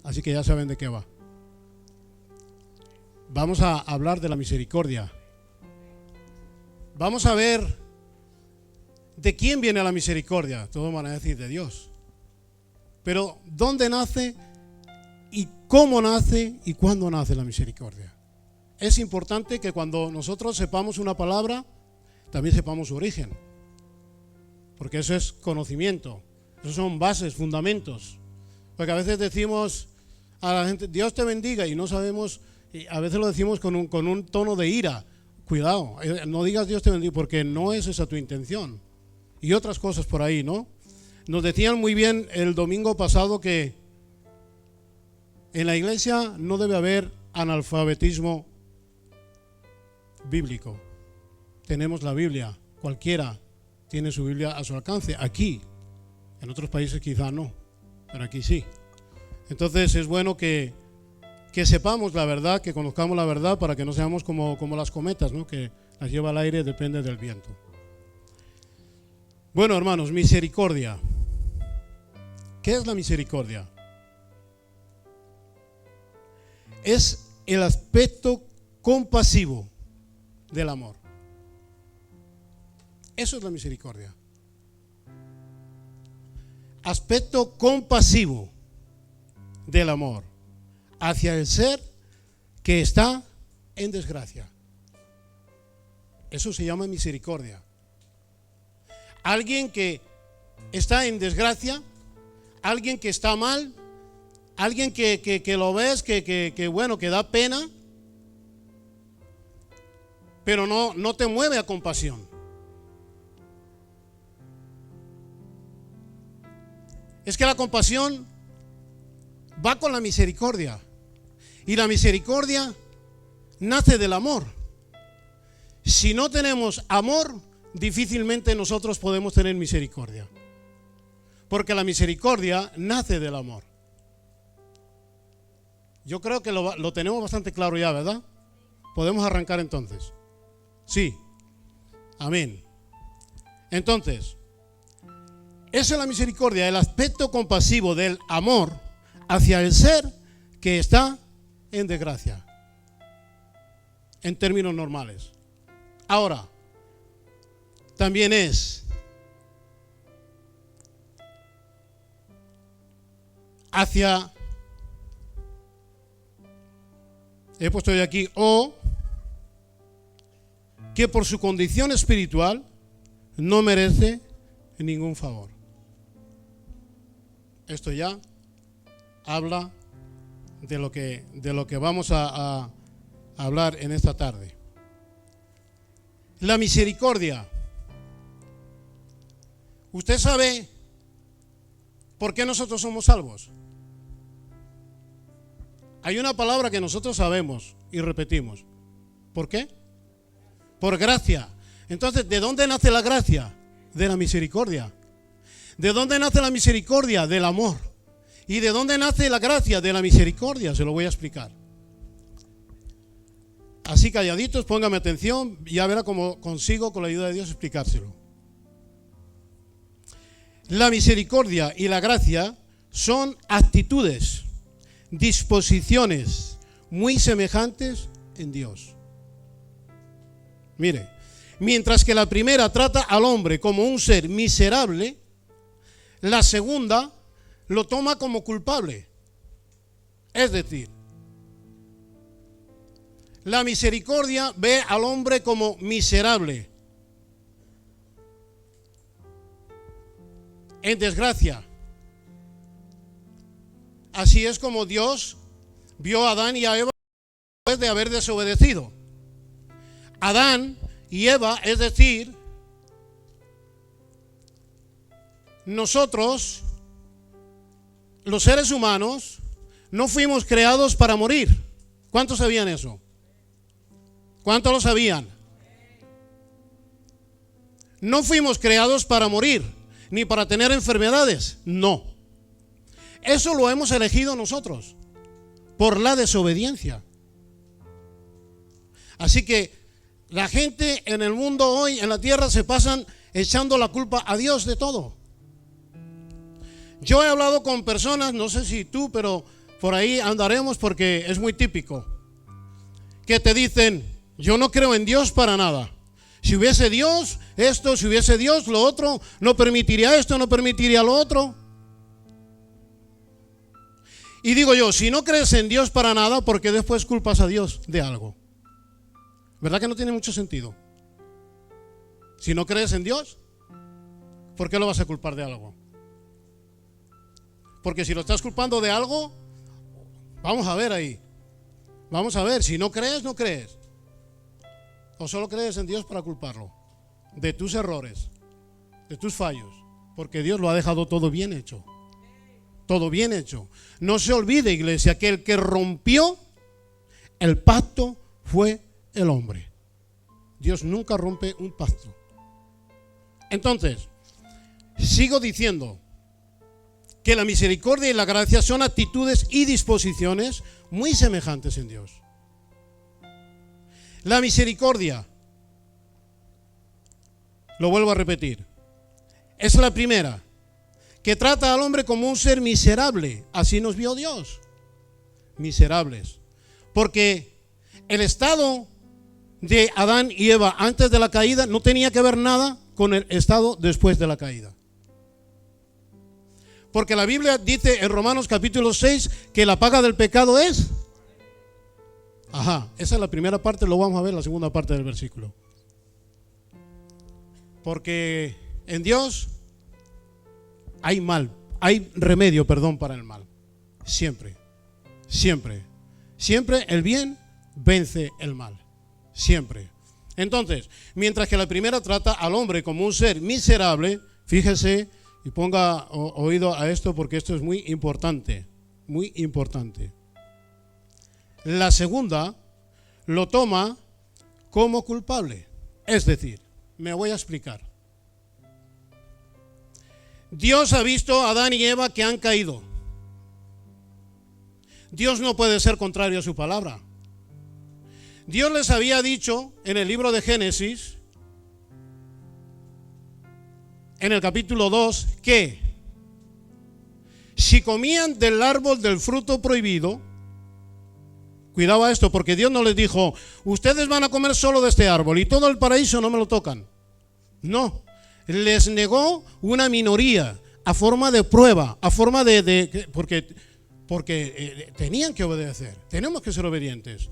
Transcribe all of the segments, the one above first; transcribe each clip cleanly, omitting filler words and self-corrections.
así que ya saben de qué va. Vamos a hablar de la misericordia. Vamos a ver de quién viene la misericordia. Todos van a decir de Dios. Pero ¿dónde nace y cómo nace y cuándo nace la misericordia? Es importante que cuando nosotros sepamos una palabra, también sepamos su origen. Porque eso es conocimiento. Esos son bases, fundamentos. Porque a veces decimos a la gente, Dios te bendiga, y no sabemos, y a veces lo decimos con un tono de ira. Cuidado, no digas Dios te bendiga, porque no es esa tu intención. Y otras cosas por ahí, ¿no? Nos decían muy bien el domingo pasado que en la iglesia no debe haber analfabetismo bíblico. Tenemos la Biblia, cualquiera tiene su Biblia a su alcance, aquí. En otros países quizá no, pero aquí sí. Entonces es bueno que sepamos la verdad, que conozcamos la verdad, para que no seamos como las cometas, ¿no? Que las lleva al aire, depende del viento. Bueno, hermanos, misericordia. ¿Qué es la misericordia? Es el aspecto compasivo del amor. Eso es la misericordia. Aspecto compasivo del amor hacia el ser que está en desgracia. Eso se llama misericordia. Alguien que está en desgracia, alguien que está mal, alguien que lo ves, que bueno, que da pena, pero no te mueve a compasión. Es que la compasión va con la misericordia. Y la misericordia nace del amor. Si no tenemos amor, difícilmente nosotros podemos tener misericordia. Porque la misericordia nace del amor. Yo creo que lo tenemos bastante claro ya, ¿verdad? Podemos arrancar entonces. Sí. Amén. Entonces, esa es la misericordia, el aspecto compasivo del amor hacia el ser que está en desgracia, en términos normales. Ahora, también es hacia, he puesto yo aquí, o que por su condición espiritual no merece ningún favor. Esto ya habla de lo que vamos a hablar en esta tarde. La misericordia. ¿Usted sabe por qué nosotros somos salvos? Hay una palabra que nosotros sabemos y repetimos. ¿Por qué? Por gracia. Entonces, ¿de dónde nace la gracia? De la misericordia. ¿De dónde nace la misericordia? Del amor. ¿Y de dónde nace la gracia? De la misericordia. Se lo voy a explicar. Así calladitos, póngame atención, ya verá cómo consigo con la ayuda de Dios explicárselo. La misericordia y la gracia son actitudes, disposiciones muy semejantes en Dios. Mire, mientras que la primera trata al hombre como un ser miserable, la segunda lo toma como culpable. Es decir, la misericordia ve al hombre como miserable, en desgracia. Así es como Dios vio a Adán y a Eva después de haber desobedecido. Adán y Eva, es decir, nosotros, los seres humanos, no fuimos creados para morir. ¿Cuántos sabían eso? ¿Cuántos lo sabían? No fuimos creados para morir, ni para tener enfermedades, no. Eso lo hemos elegido nosotros, por la desobediencia. Así que la gente en el mundo hoy, en la tierra, se pasan echando la culpa a Dios de todo. Yo he hablado con personas, no sé si tú, pero por ahí andaremos porque es muy típico. Que te dicen, yo no creo en Dios para nada. Si hubiese Dios esto, si hubiese Dios lo otro, no permitiría esto, no permitiría lo otro. Y digo yo, si no crees en Dios para nada, ¿por qué después culpas a Dios de algo? ¿Verdad que no tiene mucho sentido? Si no crees en Dios, ¿por qué lo vas a culpar de algo? Porque si lo estás culpando de algo, vamos a ver ahí. Vamos a ver, si no crees, no crees. O solo crees en Dios para culparlo de tus errores, de tus fallos, porque Dios lo ha dejado todo bien hecho. Todo bien hecho. No se olvide, iglesia, que el que rompió el pacto fue el hombre. Dios nunca rompe un pacto. Entonces, sigo diciendo que la misericordia y la gracia son actitudes y disposiciones muy semejantes en Dios. La misericordia, lo vuelvo a repetir, es la primera, que trata al hombre como un ser miserable. Así nos vio Dios, miserables. Porque el estado de Adán y Eva antes de la caída no tenía que ver nada con el estado después de la caída. Porque la Biblia dice en Romanos capítulo 6 que la paga del pecado es... esa es la primera parte, lo vamos a ver la segunda parte del versículo. Porque en Dios hay remedio, para el mal. Siempre, siempre, siempre el bien vence el mal. Siempre. Entonces, mientras que la primera trata al hombre como un ser miserable, fíjese y ponga oído a esto porque esto es muy importante, muy importante. La segunda lo toma como culpable. Es decir, me voy a explicar. Dios ha visto a Adán y Eva que han caído. Dios no puede ser contrario a su palabra. Dios les había dicho en el libro de Génesis, en el capítulo 2, que si comían del árbol del fruto prohibido, cuidado a esto, porque Dios no les dijo, ustedes van a comer solo de este árbol y todo el paraíso no me lo tocan. No, les negó una minoría a forma de prueba, a forma porque tenían que obedecer, tenemos que ser obedientes.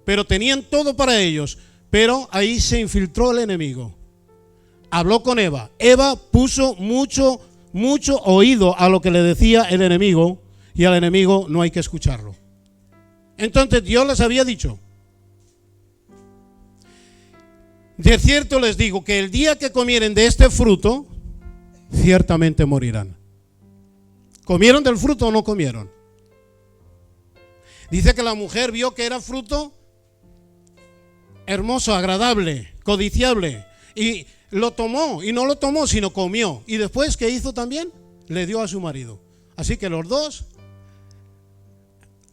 Pero tenían todo para ellos, pero ahí se infiltró el enemigo. Habló con Eva. Eva puso mucho oído a lo que le decía el enemigo, y al enemigo no hay que escucharlo. Entonces Dios les había dicho, de cierto les digo que el día que comieren de este fruto, ciertamente morirán. ¿Comieron del fruto o no comieron? Dice que la mujer vio que era fruto hermoso, agradable, codiciable, y lo tomó, y no lo tomó, sino comió. Y después, ¿qué hizo también? Le dio a su marido. Así que los dos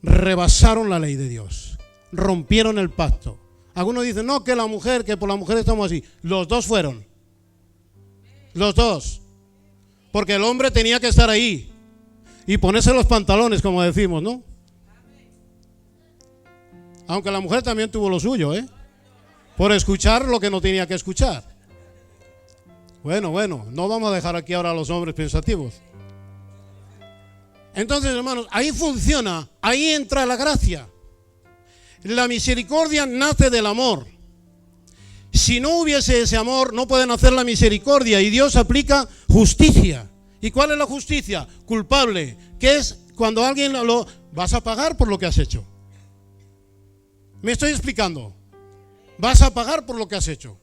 rebasaron la ley de Dios, rompieron el pacto. Algunos dicen, no, que la mujer, que por la mujer estamos así. Los dos fueron. Los dos. Porque el hombre tenía que estar ahí y ponerse los pantalones, como decimos, ¿no? Aunque la mujer también tuvo lo suyo, por escuchar lo que no tenía que escuchar. Bueno, no vamos a dejar aquí ahora a los hombres pensativos. Entonces, hermanos, ahí funciona, ahí entra la gracia. La misericordia nace del amor. Si no hubiese ese amor, no puede nacer la misericordia, y Dios aplica justicia. ¿Y cuál es la justicia? Culpable, que es cuando alguien lo vas a pagar por lo que has hecho. ¿Me estoy explicando? Vas a pagar por lo que has hecho.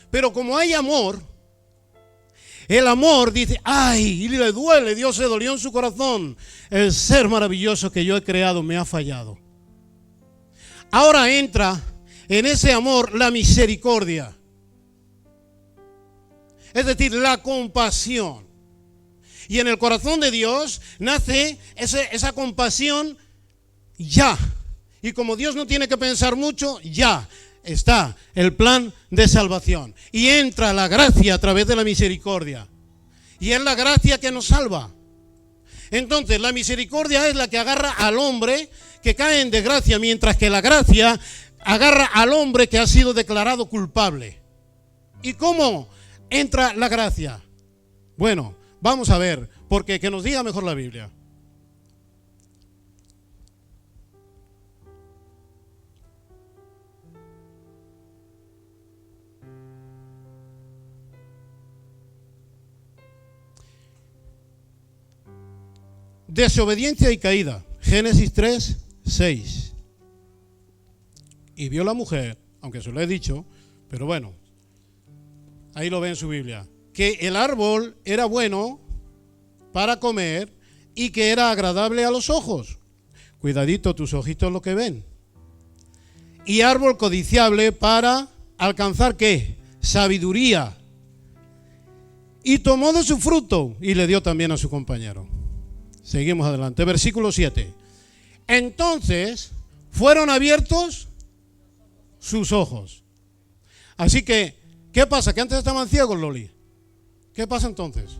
Pero como hay amor, el amor dice, ay, y le duele, Dios se dolió en su corazón. El ser maravilloso que yo he creado me ha fallado. Ahora entra en ese amor la misericordia. Es decir, la compasión. Y en el corazón de Dios nace esa compasión ya. Y como Dios no tiene que pensar mucho, ya está el plan de salvación. Y entra la gracia a través de la misericordia. Y es la gracia que nos salva. Entonces, la misericordia es la que agarra al hombre que cae en desgracia, mientras que la gracia agarra al hombre que ha sido declarado culpable. ¿Y cómo entra la gracia? Bueno, vamos a ver, porque que nos diga mejor la Biblia. Desobediencia y caída. Génesis 3, 6. Y vio la mujer, aunque se lo he dicho, pero bueno, ahí lo ve en su Biblia, que el árbol era bueno para comer y que era agradable a los ojos. Cuidadito tus ojitos lo que ven. Y árbol codiciable para alcanzar ¿qué? Sabiduría. Y tomó de su fruto y le dio también a su compañero. Seguimos adelante, versículo 7. Entonces fueron abiertos sus ojos. Así que, ¿qué pasa? ¿Que antes estaban ciegos, Loli? ¿Qué pasa entonces?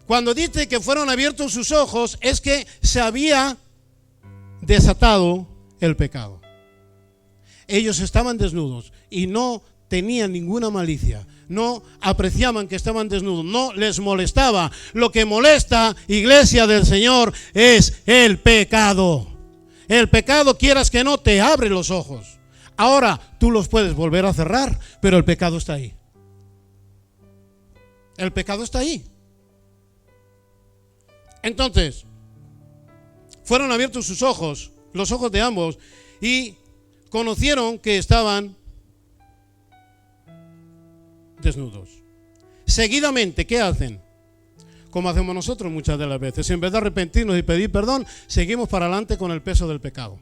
Cuando dice que fueron abiertos sus ojos, es que se había desatado el pecado. Ellos estaban desnudos y no tenían ninguna malicia. No apreciaban que estaban desnudos, no les molestaba. Lo que molesta, iglesia del Señor, es el pecado. El pecado, quieras que no, te abre los ojos. Ahora, tú los puedes volver a cerrar, pero el pecado está ahí. El pecado está ahí. Entonces, fueron abiertos sus ojos, los ojos de ambos, y conocieron que estaban desnudos. Seguidamente, ¿qué hacen? Como hacemos nosotros muchas de las veces. En vez de arrepentirnos y pedir perdón, seguimos para adelante con el peso del pecado.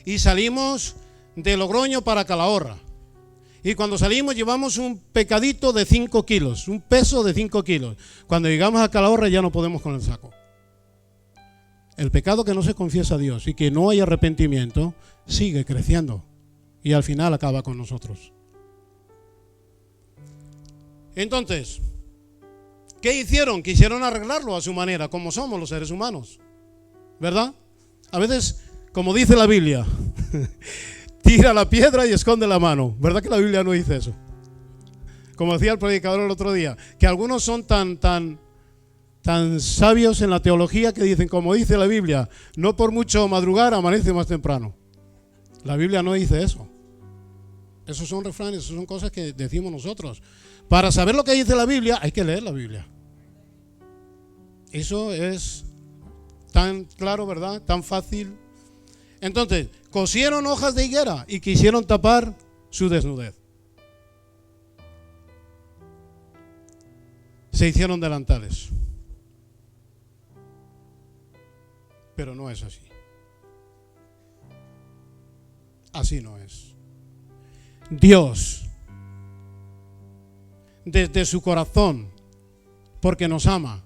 Y salimos de Logroño para Calahorra. Y cuando salimos llevamos un pecadito de 5 kilos, un peso de 5 kilos. Cuando llegamos a Calahorra ya no podemos con el saco. El pecado que no se confiesa a Dios y que no hay arrepentimiento sigue creciendo y al final acaba con nosotros. Entonces, ¿qué hicieron? Quisieron arreglarlo a su manera, como somos los seres humanos, ¿verdad? A veces, como dice la Biblia, tira la piedra y esconde la mano. ¿Verdad que la Biblia no dice eso? Como decía el predicador el otro día, que algunos son tan sabios en la teología que dicen, como dice la Biblia, no por mucho madrugar amanece más temprano. La Biblia no dice eso. Esos son refranes, esos son cosas que decimos nosotros. Para saber lo que dice la Biblia, hay que leer la Biblia. Eso es tan claro, ¿verdad? Tan fácil. Entonces, cosieron hojas de higuera y quisieron tapar su desnudez. Se hicieron delantales. Pero no es así. Así no es. Dios, desde su corazón, porque nos ama,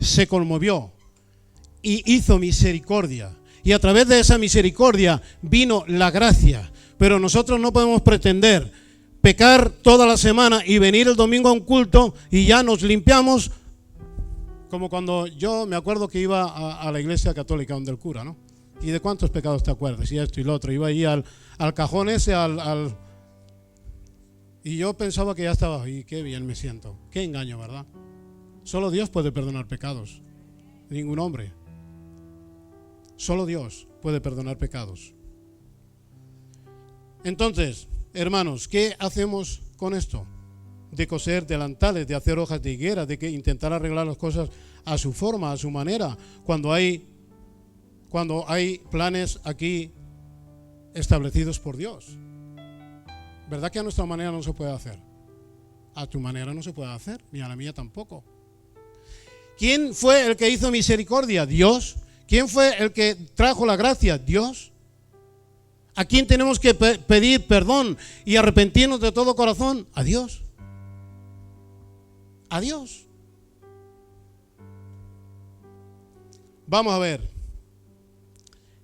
se conmovió y hizo misericordia. Y a través de esa misericordia vino la gracia. Pero nosotros no podemos pretender pecar toda la semana y venir el domingo a un culto y ya nos limpiamos. Como cuando yo me acuerdo que iba a la iglesia católica donde el cura, ¿no? ¿Y de cuántos pecados te acuerdas? Y esto y lo otro. Iba ahí al cajón ese, y yo pensaba que ya estaba, y qué bien me siento. Qué engaño, ¿verdad? Solo Dios puede perdonar pecados. Ningún hombre. Solo Dios puede perdonar pecados. Entonces, hermanos, ¿qué hacemos con esto? De coser delantales, de hacer hojas de higuera, de que intentar arreglar las cosas a su forma, a su manera, cuando hay planes aquí establecidos por Dios. ¿Verdad que a nuestra manera no se puede hacer? A tu manera no se puede hacer, ni a la mía tampoco. ¿Quién fue el que hizo misericordia? Dios. ¿Quién fue el que trajo la gracia? Dios. ¿A quién tenemos que pedir perdón y arrepentirnos de todo corazón? A Dios. A Dios. Vamos a ver.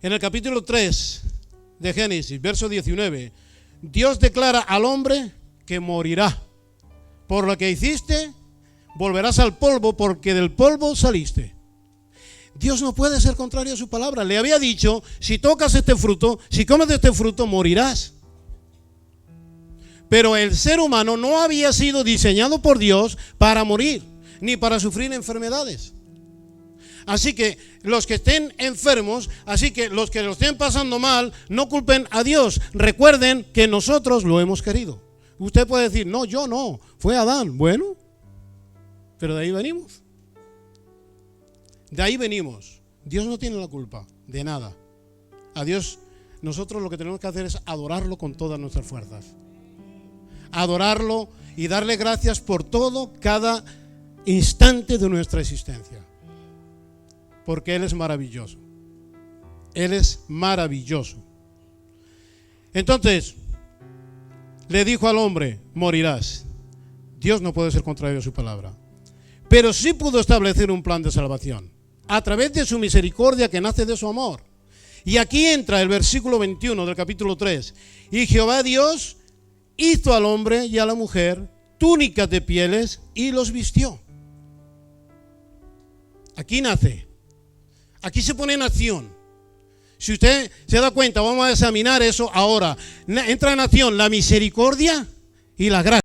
En el capítulo 3 de Génesis, verso 19, Dios declara al hombre que morirá. Por lo que hiciste, volverás al polvo porque del polvo saliste. Dios no puede ser contrario a su palabra. Le había dicho, si tocas este fruto, si comes de este fruto, morirás. Pero el ser humano no había sido diseñado por Dios para morir, ni para sufrir enfermedades. Así que los que estén enfermos, así que los que lo estén pasando mal, no culpen a Dios. Recuerden que nosotros lo hemos querido. Usted puede decir, no, yo no, fue Adán. Bueno, pero de ahí venimos. De ahí venimos. Dios no tiene la culpa de nada. A Dios, nosotros lo que tenemos que hacer es adorarlo con todas nuestras fuerzas. Adorarlo y darle gracias por todo, cada instante de nuestra existencia. Porque Él es maravilloso. Él es maravilloso. Entonces, le dijo al hombre, morirás. Dios no puede ser contrario a su palabra. Pero sí pudo establecer un plan de salvación a través de su misericordia que nace de su amor. Y aquí entra el versículo 21 del capítulo 3. Y Jehová Dios hizo al hombre y a la mujer túnicas de pieles y los vistió. Aquí nace. Aquí se pone en acción. Si usted se da cuenta, vamos a examinar eso ahora. Entra en acción la misericordia y la gracia.